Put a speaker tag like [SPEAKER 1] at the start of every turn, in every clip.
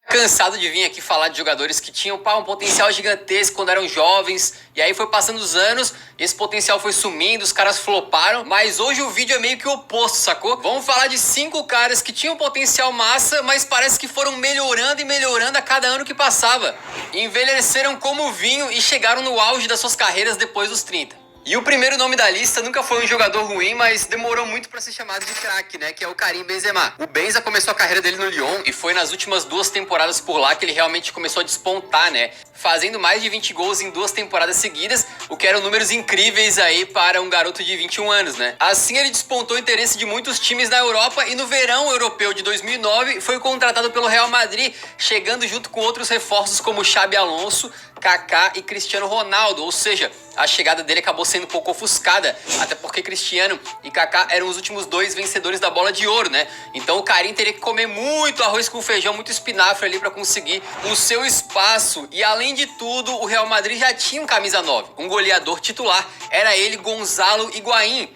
[SPEAKER 1] Cansado de vir aqui falar de jogadores que tinham um potencial gigantesco quando eram jovens, e aí foi passando os anos, esse potencial foi sumindo, os caras floparam, mas hoje o vídeo é meio que o oposto, sacou? Vamos falar de 5 caras que tinham potencial massa, mas parece que foram melhorando e melhorando a cada ano que passava. Envelheceram como vinho e chegaram no auge das suas carreiras depois dos 30. E o primeiro nome da lista nunca foi um jogador ruim, mas demorou muito pra ser chamado de craque, né? Que é o Karim Benzema. O Benza começou a carreira dele no Lyon e foi nas últimas 2 temporadas por lá que ele realmente começou a despontar, né? Fazendo mais de 20 gols em 2 temporadas seguidas, o que eram números incríveis aí para um garoto de 21 anos, né? Assim ele despontou o interesse de muitos times na Europa e no verão europeu de 2009 foi contratado pelo Real Madrid, chegando junto com outros reforços como Xabi Alonso, Kaká e Cristiano Ronaldo, ou seja, a chegada dele acabou sendo um pouco ofuscada, até porque Cristiano e Kaká eram os últimos 2 vencedores da Bola de Ouro, né? Então o Karim teria que comer muito arroz com feijão, muito espinafre ali para conseguir o seu espaço. E além de tudo, o Real Madrid já tinha um camisa 9, um goleador titular, era ele, Gonzalo Higuaín.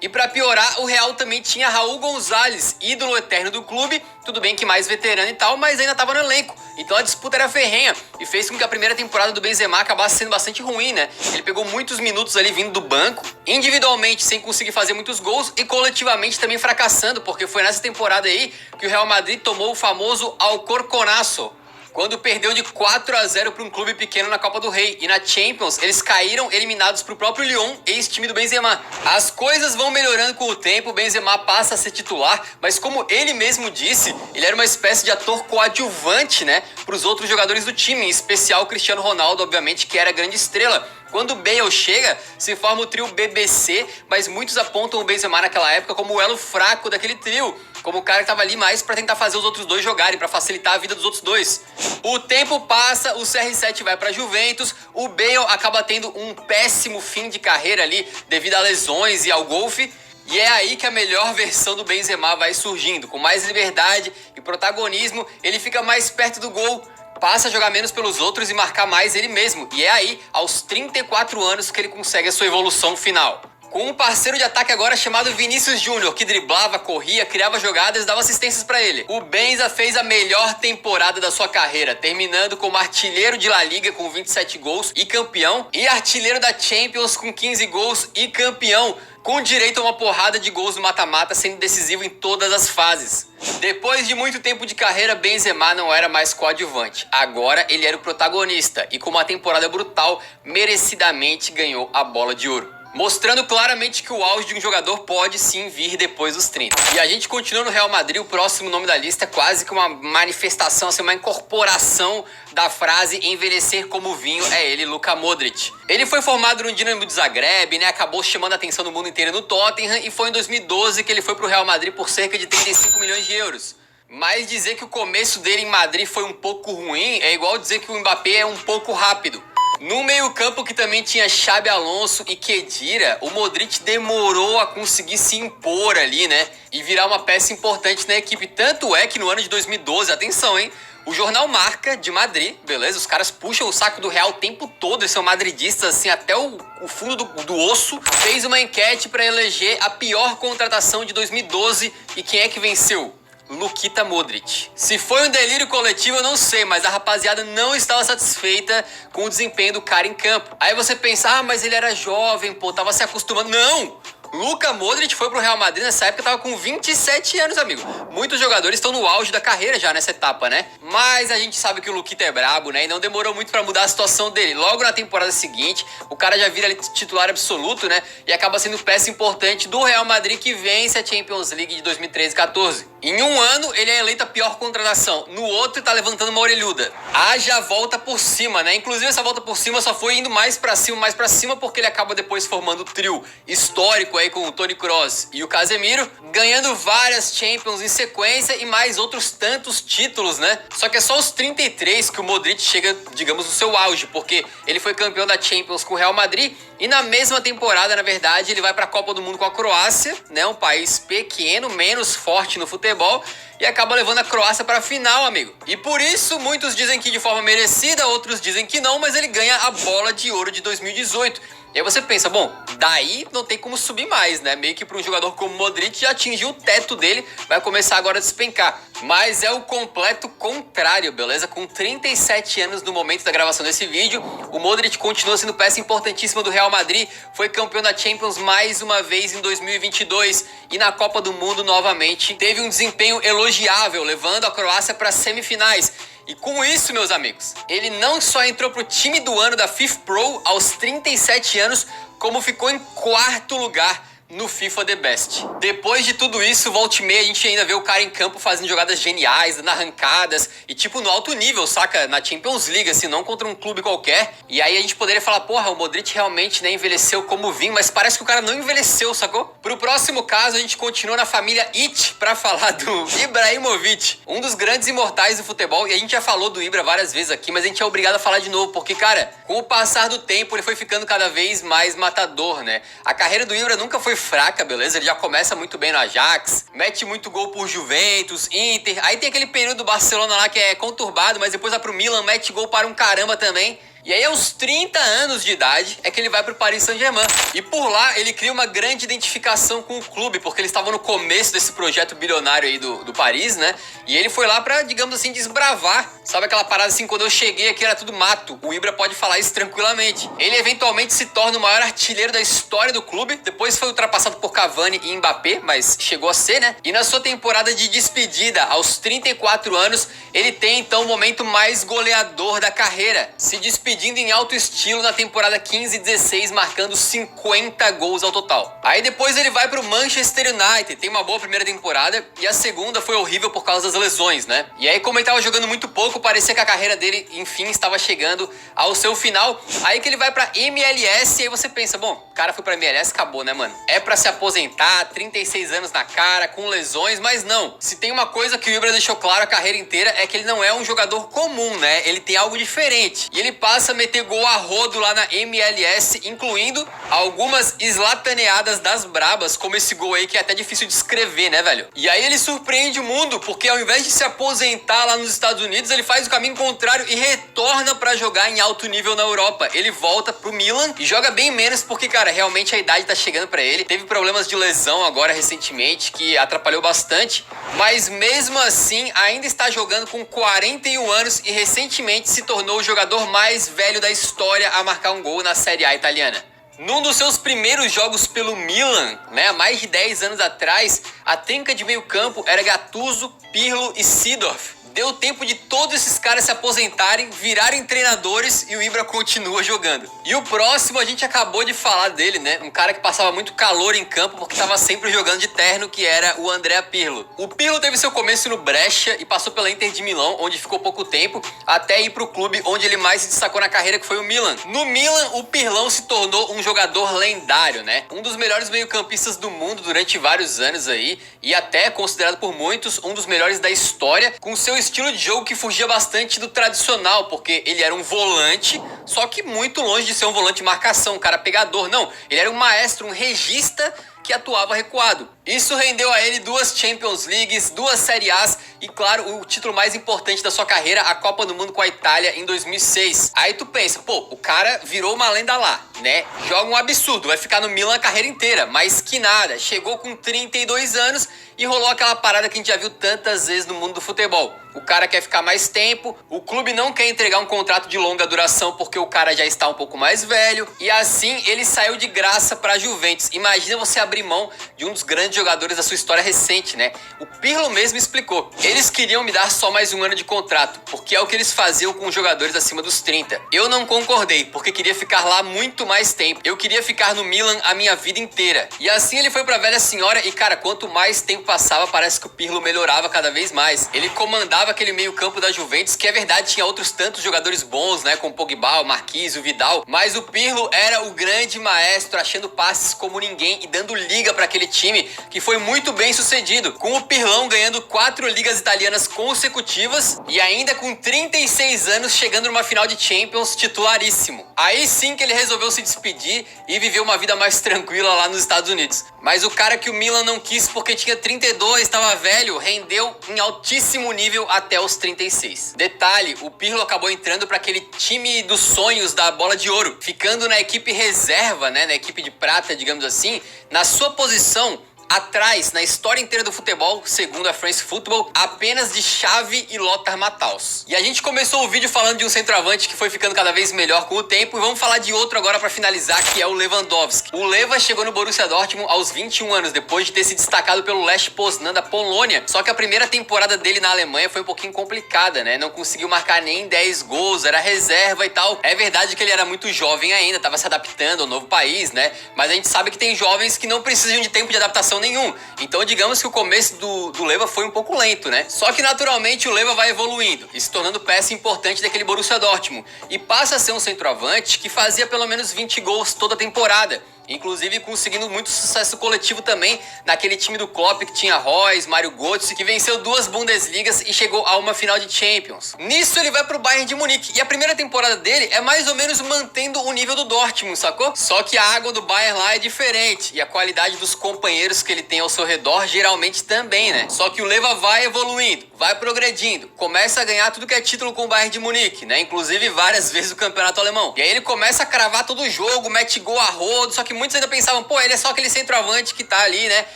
[SPEAKER 1] E pra piorar, o Real também tinha Raul González, ídolo eterno do clube, tudo bem que mais veterano e tal, mas ainda tava no elenco. Então a disputa era ferrenha e fez com que a primeira temporada do Benzema acabasse sendo bastante ruim, né? Ele pegou muitos minutos ali vindo do banco, individualmente sem conseguir fazer muitos gols e coletivamente também fracassando, porque foi nessa temporada aí que o Real Madrid tomou o famoso Alcorconazo, quando perdeu de 4-0 para um clube pequeno na Copa do Rei. E na Champions, eles caíram eliminados para o próprio Lyon, ex-time do Benzema. As coisas vão melhorando com o tempo, o Benzema passa a ser titular, mas como ele mesmo disse, ele era uma espécie de ator coadjuvante, né, para os outros jogadores do time, em especial o Cristiano Ronaldo, obviamente, que era a grande estrela. Quando o Bale chega, se forma o trio BBC, mas muitos apontam o Benzema naquela época como o elo fraco daquele trio, como o cara que tava ali mais pra tentar fazer os outros dois jogarem, pra facilitar a vida dos outros dois. O tempo passa, o CR7 vai pra Juventus, o Bale acaba tendo um péssimo fim de carreira ali, devido a lesões e ao golfe, e é aí que a melhor versão do Benzema vai surgindo. Com mais liberdade e protagonismo, ele fica mais perto do gol, passa a jogar menos pelos outros e marcar mais ele mesmo. E é aí, aos 34 anos, que ele consegue a sua evolução final. Com um parceiro de ataque agora chamado Vinícius Júnior, que driblava, corria, criava jogadas e dava assistências pra ele. O Benza fez a melhor temporada da sua carreira, terminando como artilheiro de La Liga com 27 gols e campeão, e artilheiro da Champions com 15 gols e campeão, com direito a uma porrada de gols no mata-mata, sendo decisivo em todas as fases. Depois de muito tempo de carreira, Benzema não era mais coadjuvante. Agora ele era o protagonista e com uma temporada brutal, merecidamente ganhou a Bola de Ouro, mostrando claramente que o auge de um jogador pode sim vir depois dos 30. E a gente continua no Real Madrid, o próximo nome da lista é quase que uma manifestação, assim, uma incorporação da frase envelhecer como vinho, é ele, Luka Modric. Ele foi formado no Dinamo de Zagreb, né, acabou chamando a atenção do mundo inteiro no Tottenham e foi em 2012 que ele foi pro Real Madrid por cerca de 35 milhões de euros. Mas dizer que o começo dele em Madrid foi um pouco ruim é igual dizer que o Mbappé é um pouco rápido. No meio-campo, que também tinha Xabi Alonso e Khedira, o Modric demorou a conseguir se impor ali, né? E virar uma peça importante na equipe. Tanto é que no ano de 2012, atenção, hein? O jornal Marca, de Madrid, beleza? Os caras puxam o saco do Real o tempo todo, eles são madridistas, assim, até o fundo do osso. Fez uma enquete para eleger a pior contratação de 2012 e quem é que venceu? Luka Modric. Se foi um delírio coletivo, eu não sei, mas a rapaziada não estava satisfeita com o desempenho do cara em campo. Aí você pensa, mas ele era jovem, pô, tava se acostumando. Não! Luka Modric foi pro Real Madrid nessa época, tava com 27 anos, amigo. Muitos jogadores estão no auge da carreira já nessa etapa, né? Mas a gente sabe que o Luquita é brabo, né? E não demorou muito pra mudar a situação dele. Logo na temporada seguinte, o cara já vira ali titular absoluto, né? E acaba sendo peça importante do Real Madrid, que vence a Champions League de 2013-14. Em um ano, ele é eleito a pior contratação. No outro, tá levantando uma orelhuda. Haja volta por cima, né? Inclusive, essa volta por cima só foi indo mais pra cima, porque ele acaba depois formando o trio histórico aí com o Toni Kroos e o Casemiro, ganhando várias Champions em sequência e mais outros tantos títulos, né? Só que é só os 33 que o Modric chega, digamos, no seu auge, porque ele foi campeão da Champions com o Real Madrid e na mesma temporada, na verdade, ele vai pra Copa do Mundo com a Croácia, né? Um país pequeno, menos forte no futebol, e acaba levando a Croácia para a final, amigo. E por isso, muitos dizem que de forma merecida, outros dizem que não, mas ele ganha a Bola de Ouro de 2018. E aí você pensa, bom, daí não tem como subir mais, né? Meio que para um jogador como o Modric já atingiu o teto dele, vai começar agora a despencar. Mas é o completo contrário, beleza? Com 37 anos no momento da gravação desse vídeo, o Modric continua sendo peça importantíssima do Real Madrid, foi campeão da Champions mais uma vez em 2022 e na Copa do Mundo novamente teve um desempenho elogiável, levando a Croácia para as semifinais. E com isso, meus amigos, ele não só entrou pro time do ano da FIFA Pro aos 37 anos, como ficou em quarto lugar no FIFA The Best. Depois de tudo isso, volta e meia, a gente ainda vê o cara em campo fazendo jogadas geniais, dando arrancadas, e tipo no alto nível, saca? Na Champions League, assim, não contra um clube qualquer. E aí a gente poderia falar, porra, o Modric realmente, né, envelheceu como vinho, mas parece que o cara não envelheceu, sacou? Pro próximo caso, a gente continua na família It pra falar do Ibrahimovic, um dos grandes imortais do futebol, e a gente já falou do Ibra várias vezes aqui, mas a gente é obrigado a falar de novo, porque, cara, com o passar do tempo, ele foi ficando cada vez mais matador, né? A carreira do Ibra nunca foi fraca, beleza? Ele já começa muito bem no Ajax, mete muito gol por Juventus, Inter, aí tem aquele período do Barcelona lá que é conturbado, mas depois vai pro Milan, mete gol para um caramba também. E aí aos 30 anos de idade é que ele vai pro Paris Saint-Germain. E por lá ele cria uma grande identificação com o clube, porque eles estavam no começo desse projeto bilionário aí do Paris, né? E ele foi lá pra, digamos assim, desbravar. Sabe aquela parada assim, quando eu cheguei aqui era tudo mato. O Ibra pode falar isso tranquilamente. Ele eventualmente se torna o maior artilheiro da história do clube. Depois foi ultrapassado por Cavani e Mbappé, mas chegou a ser, né? E na sua temporada de despedida, aos 34 anos, ele tem então o momento mais goleador da carreira. Se despedindo em alto estilo na temporada 15 e 16, marcando 50 gols ao total. Aí depois ele vai pro Manchester United, tem uma boa primeira temporada, e a segunda foi horrível por causa das lesões, né? E aí como ele tava jogando muito pouco, parecia que a carreira dele, enfim, estava chegando ao seu final. Aí que ele vai pra MLS, e aí você pensa, bom, o cara foi pra MLS, acabou, né, mano? É pra se aposentar, 36 anos na cara, com lesões, mas não. Se tem uma coisa que o Ibra deixou claro a carreira inteira, é que ele não é um jogador comum, né? Ele tem algo diferente. E ele passa a meter gol a rodo lá na MLS, incluindo algumas eslataneadas das brabas, como esse gol aí que é até difícil de escrever, né, velho? E aí ele surpreende o mundo, porque ao invés de se aposentar lá nos Estados Unidos, ele faz o caminho contrário e retorna pra jogar em alto nível na Europa. Ele volta pro Milan e joga bem menos porque, cara, realmente a idade tá chegando pra ele. Teve problemas de lesão agora recentemente, que atrapalhou bastante, mas mesmo assim ainda está jogando com 41 anos e recentemente se tornou o jogador mais velho da história a marcar um gol na Série A italiana. Num dos seus primeiros jogos pelo Milan, né, há mais de 10 anos atrás, a trinca de meio campo era Gattuso, Pirlo e Seedorf. Deu tempo de todos esses caras se aposentarem, virarem treinadores e o Ibra continua jogando. E o próximo a gente acabou de falar dele, né? Um cara que passava muito calor em campo porque estava sempre jogando de terno, que era o Andrea Pirlo. O Pirlo teve seu começo no Brescia e passou pela Inter de Milão, onde ficou pouco tempo, até ir pro clube onde ele mais se destacou na carreira, que foi o Milan. No Milan, o Pirlão se tornou um jogador lendário, né? Um dos melhores meio-campistas do mundo durante vários anos aí, e até considerado por muitos um dos melhores da história, com seu estilo de jogo que fugia bastante do tradicional, porque ele era um volante, só que muito longe de ser um volante de marcação, um cara pegador. Não, ele era um maestro, um regista que atuava recuado. Isso rendeu a ele 2 Champions Leagues, 2 Série As e, claro, o título mais importante da sua carreira, a Copa do Mundo com a Itália em 2006. Aí tu pensa, pô, o cara virou uma lenda lá, né? Joga um absurdo, vai ficar no Milan a carreira inteira, mas que nada, chegou com 32 anos e rolou aquela parada que a gente já viu tantas vezes no mundo do futebol. O cara quer ficar mais tempo, o clube não quer entregar um contrato de longa duração porque o cara já está um pouco mais velho, e assim ele saiu de graça para a Juventus. Imagina você abrir mão de um dos grandes jogadores da sua história recente, né? O Pirlo mesmo explicou. Eles queriam me dar só mais um ano de contrato, porque é o que eles faziam com os jogadores acima dos 30. Eu não concordei, porque queria ficar lá muito mais tempo. Eu queria ficar no Milan a minha vida inteira. E assim ele foi pra velha senhora e, cara, quanto mais tempo passava, parece que o Pirlo melhorava cada vez mais. Ele comandava aquele meio campo da Juventus, que é verdade, tinha outros tantos jogadores bons, né? Como o Pogba, o Marquinhos, o Vidal. Mas o Pirlo era o grande maestro, achando passes como ninguém e dando liga para aquele time, que foi muito bem sucedido, com o Pirlão ganhando 4 ligas italianas consecutivas e ainda com 36 anos chegando numa final de Champions titularíssimo. Aí sim que ele resolveu se despedir e viver uma vida mais tranquila lá nos Estados Unidos. Mas o cara que o Milan não quis porque tinha 32, estava velho, rendeu em altíssimo nível até os 36. Detalhe, o Pirlo acabou entrando para aquele time dos sonhos da Bola de Ouro, ficando na equipe reserva, né, na equipe de prata, digamos assim, na sua posição atrás, na história inteira do futebol, segundo a France Football, apenas de Xavi e Lothar Matthaus. E a gente começou o vídeo falando de um centroavante que foi ficando cada vez melhor com o tempo, e vamos falar de outro agora para finalizar, que é o Lewandowski. O Leva chegou no Borussia Dortmund aos 21 anos, depois de ter se destacado pelo Lech Poznan da Polônia, só que a primeira temporada dele na Alemanha foi um pouquinho complicada, né? Não conseguiu marcar nem 10 gols, era reserva e tal. É verdade que ele era muito jovem ainda, estava se adaptando ao novo país, né? Mas a gente sabe que tem jovens que não precisam de tempo de adaptação nenhum. Então digamos que o começo do Leva foi um pouco lento, né? Só que naturalmente o Leva vai evoluindo e se tornando peça importante daquele Borussia Dortmund. E passa a ser um centroavante que fazia pelo menos 20 gols toda a temporada. Inclusive conseguindo muito sucesso coletivo também naquele time do Klopp que tinha Reus, Mário Götze, que venceu 2 Bundesligas e chegou a uma final de Champions. Nisso ele vai pro Bayern de Munique e a primeira temporada dele é mais ou menos mantendo o nível do Dortmund, sacou? Só que a água do Bayern lá é diferente e a qualidade dos companheiros que ele tem ao seu redor geralmente também, né? Só que o Leva vai evoluindo, vai progredindo, começa a ganhar tudo que é título com o Bayern de Munique, né? Inclusive várias vezes o campeonato alemão. E aí ele começa a cravar todo o jogo, mete gol a rodo, só que muitos ainda pensavam, pô, ele é só aquele centroavante que tá ali, né,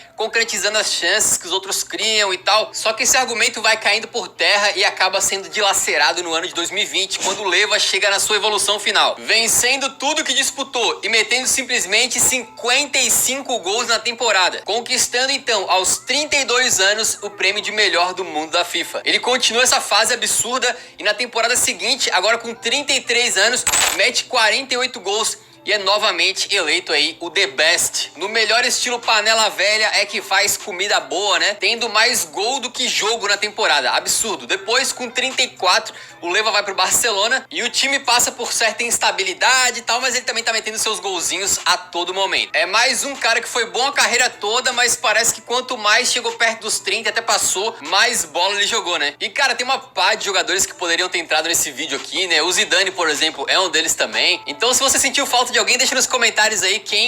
[SPEAKER 1] concretizando as chances que os outros criam e tal. Só que esse argumento vai caindo por terra e acaba sendo dilacerado no ano de 2020, quando o Leva chega na sua evolução final, vencendo tudo que disputou e metendo simplesmente 55 gols na temporada, conquistando então aos 32 anos o prêmio de melhor do mundo da FIFA. Ele continua essa fase absurda e na temporada seguinte, agora com 33 anos, mete 48 gols e é novamente eleito aí o The Best. No melhor estilo panela velha é que faz comida boa, né? Tendo mais gol do que jogo na temporada. Absurdo. Depois, com 34, o Leva vai pro Barcelona e o time passa por certa instabilidade e tal, mas ele também tá metendo seus golzinhos a todo momento. É mais um cara que foi bom a carreira toda, mas parece que quanto mais chegou perto dos 30, até passou, mais bola ele jogou, né? E cara, tem uma pá de jogadores que poderiam ter entrado nesse vídeo aqui, né? O Zidane, por exemplo, é um deles também. Então se você sentiu falta de alguém, deixa nos comentários aí quem